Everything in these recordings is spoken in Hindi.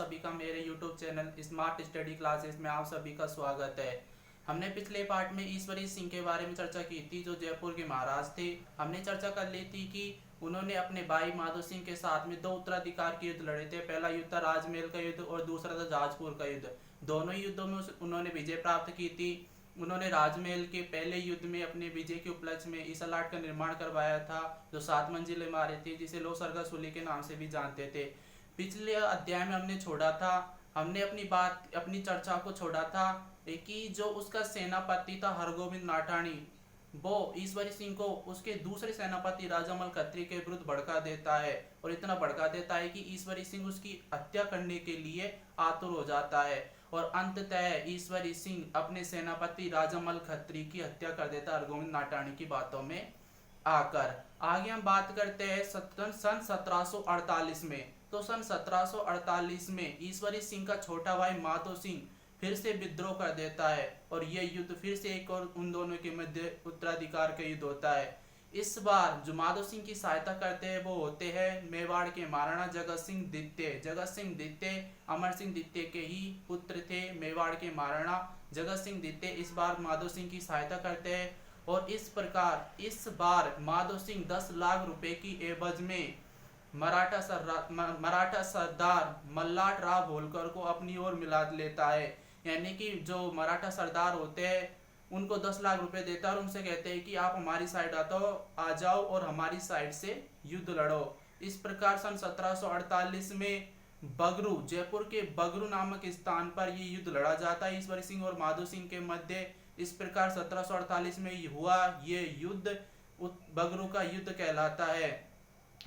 सभी का मेरे YouTube channel smart study classes में आप सभी का स्वागत है। हमने पिछले पार्ट में ईश्वरी सिंह के बारे में चर्चा की थी, जो जयपुर के महाराज थे। हमने चर्चा कर ली थी कि उन्होंने अपने भाई माधो सिंह के साथ में दो उत्तराधिकार के युद्ध लड़े थे। पहला युद्ध था राजमहल का युद्ध और दूसरा था जाजपुर का युद्ध। दोनों ही युद्धों में उन्होंने विजय प्राप्त की थी। उन्होंने राजमहल के पहले युद्ध में अपने विजय के उपलक्ष्य में ईसा लाट का निर्माण करवाया था, जो 7 मंजिल इमारत थी, जिसे लोग सरगा सुली के नाम से भी जानते थे। पिछले अध्याय में हमने छोड़ा था, हमने अपनी चर्चा को छोड़ा था कि जो उसका सेनापति था हरगोविंद नाठानी, वो ईश्वरी सिंह को उसके दूसरे सेनापति राजामल खत्री के विरुद्ध भड़का देता है, और इतना भड़का देता है कि ईश्वरी सिंह उसकी हत्या करने के लिए आतुर हो जाता है, और अंततः ईश्वरी सिंह अपने सेनापति राजामल खत्री की हत्या कर देता है हरगोविंद नाठानी की बातों में आकर। आगे हम बात करते हैं सन 1748 में। तो सन 1748 में ईश्वरी सिंह का छोटा भाई माधो सिंह फिर से विद्रोह कर देता है, और यह युद्ध फिर से एक और उन दोनों के मध्य उत्तराधिकार का युद्ध होता है। इस बार जो माधो सिंह की सहायता करते हैं वो होते हैं मेवाड़ के महाराणा जगत सिंह द्वितीय। जगत सिंह द्वितीय अमर सिंह द्वितीय के ही पुत्र थे। मेवाड़ के महाराणा जगत सिंह द्वितीय इस बार माधो सिंह की सहायता करते हैं, और इस प्रकार इस बार माधो सिंह 10 लाख रुपए की एवज में मराठा सरदार मल्लाट राव होलकर को अपनी ओर मिला लेता है। यानी कि जो मराठा सरदार होते हैं उनको 10 लाख रुपए देता है, और उनसे कहते हैं कि आप हमारी साइड आ जाओ और हमारी साइड से युद्ध लड़ो। इस प्रकार सन 1748 में बगरू, जयपुर के बगरू नामक स्थान पर ये युद्ध लड़ा जाता है ईश्वरी सिंह और माधो सिंह के मध्य। इस प्रकार 1748 में हुआ ये युद्ध बगरू का युद्ध कहलाता है,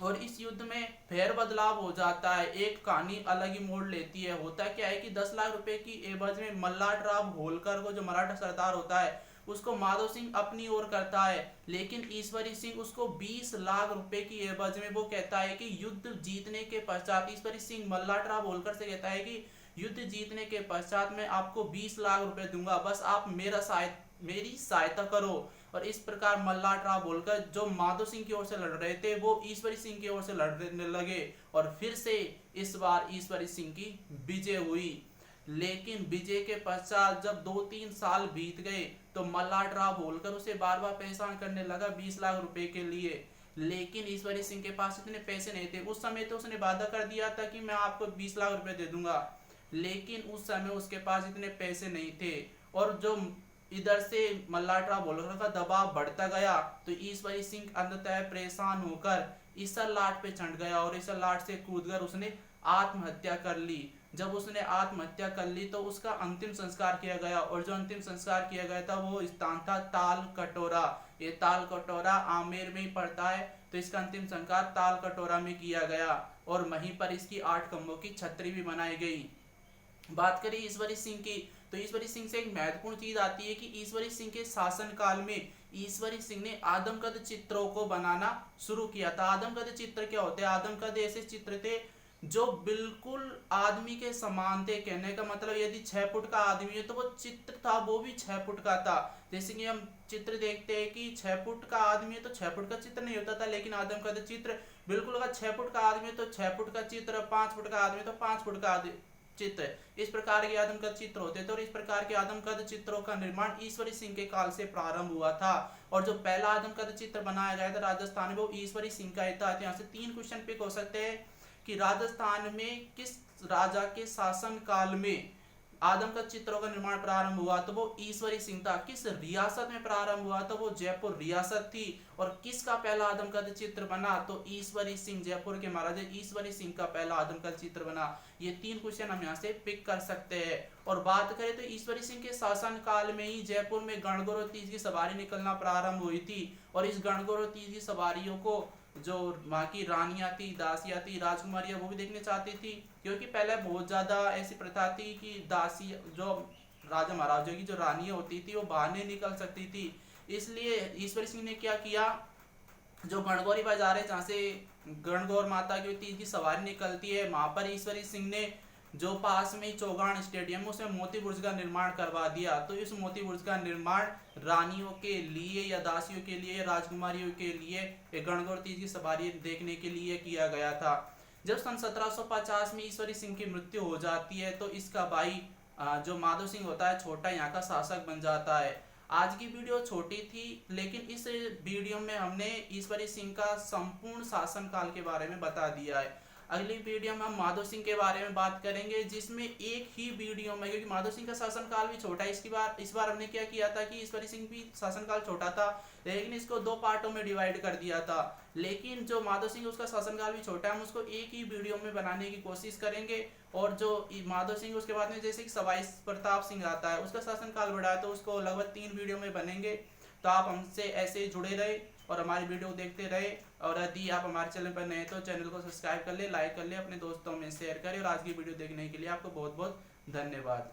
और इस युद्ध में फेर बदलाव हो जाता है। एक कहानी अलग ही मोड़ लेती है। होता क्या है कि 10 लाख रुपए की एवज में मल्लाट राव होलकर को, जो मराठा सरदार होता है, उसको माधो सिंह अपनी ओर करता है, लेकिन ईश्वरी सिंह उसको 20 लाख रुपए की एवज में वो कहता है कि युद्ध जीतने के पश्चात, ईश्वरी सिंह मल्लाट राव होलकर से कहता है कि युद्ध जीतने के पश्चात मैं आपको 20 लाख रुपए दूंगा, बस आप मेरी सहायता करो। और इस प्रकार मल्लाट राव बोलकर जो माधो सिंह की ओर से लड़ रहे थे वो ईश्वरी सिंह की ओर से लड़ने लगे, और फिर से इस बार ईश्वरी सिंह की विजय हुई। लेकिन विजय के पश्चात जब 2-3 साल बीत गए तो मल्लाट राव बोलकर उसे बार बार परेशान करने लगा 20 लाख रुपए के लिए, लेकिन ईश्वरी सिंह के पास इतने पैसे नहीं थे। उस समय तो उसने वादा कर दिया था कि मैं आपको 20 लाख रुपए दे दूंगा, लेकिन उस समय उसके पास इतने पैसे नहीं थे, और जो इधर से मल्लाट राव होलकर का दबाव बढ़ता गया तो ईश्वरी सिंह अंततः परेशान होकर ईसा लाट पे चढ़ गया, और ईसा लाट से कूदकर उसने आत्महत्या कर ली। जब उसने आत्महत्या कर ली तो उसका अंतिम संस्कार किया गया, और जो अंतिम संस्कार किया गया था वो स्थान था ताल कटोरा। ये ताल कटोरा आमेर में ही पड़ता है, तो इसका अंतिम संस्कार ताल कटोरा में किया गया, और वहीं पर इसकी 8 खंभों की छतरी भी बनाई गई। बात करें ईश्वरी सिंह की, तो ईश्वरी सिंह से एक महत्वपूर्ण चीज आती है कि ईश्वरी सिंह के शासन काल में ईश्वरी सिंह ने आदमकद चित्रों को बनाना शुरू किया था। आदमकद चित्र क्या होते हैं? आदमकद ऐसे चित्र थे जो बिल्कुल आदमी के समान थे। कहने का मतलब यदि 6 फुट का आदमी है तो वो चित्र था वो भी 6 फुट का था। जैसे कि हम चित्र देखते हैं कि 6 फुट का आदमी है तो 6 फुट का चित्र नहीं होता था, लेकिन आदमकद चित्र बिल्कुल, अगर 6 फुट का आदमी है तो 6 फुट का चित्र, 5 फुट का आदमी है तो 5 फुट का चित्र, इस प्रकार के आदमकद चित्र होते थे। और इस प्रकार के आदमकद चित्रों का निर्माण ईश्वरी सिंह के काल से प्रारंभ हुआ था, और जो पहला आदमकद चित्र बनाया गया था राजस्थान में वो ईश्वरी सिंह का ही था। यहाँ से 3 क्वेश्चन पिक हो सकते हैं कि राजस्थान में किस राजा के शासन काल में आदमकद चित्रों का निर्माण प्रारंभ हुआ, तो वो ईश्वरी सिंह था। किस रियासत में प्रारंभ हुआ, तो वो जयपुर रियासत थी। और किसका पहला आदमकद चित्र बना, तो ईश्वरी सिंह, जयपुर के महाराजा ईश्वरी सिंह का पहला आदमकद चित्र बना। ये 3 क्वेश्चन हम यहाँ से पिक कर सकते हैं। और बात करें तो ईश्वरी सिंह के शासन काल में ही जयपुर में गणगौर और तीज की सवारी निकलना प्रारंभ हुई थी, और इस गणगौर और तीज की सवारियों को जो वहाँ की रानियां थी, दासियां थी, राजकुमारियां, वो भी देखने चाहती थी, क्योंकि पहले बहुत ज्यादा ऐसी प्रथा थी कि दासी, जो राजा महाराजों की जो रानियां होती थी वो बाहर नहीं निकल सकती थी। इसलिए ईश्वरी सिंह ने क्या किया, जो गणगौरी बाजार है जहाँ से गणगौर माता की तीज की सवारी निकलती है, वहां पर ईश्वरी सिंह ने जो पास में चौगान स्टेडियम उसमें मोती बुर्ज का निर्माण करवा दिया। तो इस मोती बुर्ज का निर्माण रानियों के लिए या दासियों के लिए, राजकुमारियों के लिए गणगौर तीज की सवारी देखने के लिए किया गया था। जब सन 1750 में ईश्वरी सिंह की मृत्यु हो जाती है तो इसका भाई जो माधो सिंह होता है छोटा, यहाँ का शासक बन जाता है। आज की वीडियो छोटी थी, लेकिन इस वीडियो में हमने ईश्वरी सिंह का संपूर्ण शासनकाल के बारे में बता दिया है। अगली वीडियो में हम माधो सिंह के बारे में बात करेंगे, जिसमें एक ही वीडियो में, क्योंकि माधो सिंह का शासनकाल भी छोटा है, इस बार हमने क्या किया था कि ईश्वरी सिंह भी शासनकाल छोटा था, लेकिन इसको 2 पार्टों में डिवाइड कर दिया था। लेकिन जो माधो सिंह उसका शासनकाल भी छोटा है, हम उसको एक ही वीडियो में बनाने की कोशिश करेंगे। और जो माधो सिंह उसके बाद में जैसे कि सवाई प्रताप सिंह आता है, उसका शासनकाल बड़ा है, तो उसको लगभग 3 वीडियो में बनेंगे। तो आप हमसे ऐसे जुड़े रहे और हमारी वीडियो देखते रहे। और यदि आप हमारे चैनल पर नए तो चैनल को सब्सक्राइब कर ले, लाइक कर ले, अपने दोस्तों में शेयर करें। और आज की वीडियो देखने के लिए आपको बहुत बहुत धन्यवाद।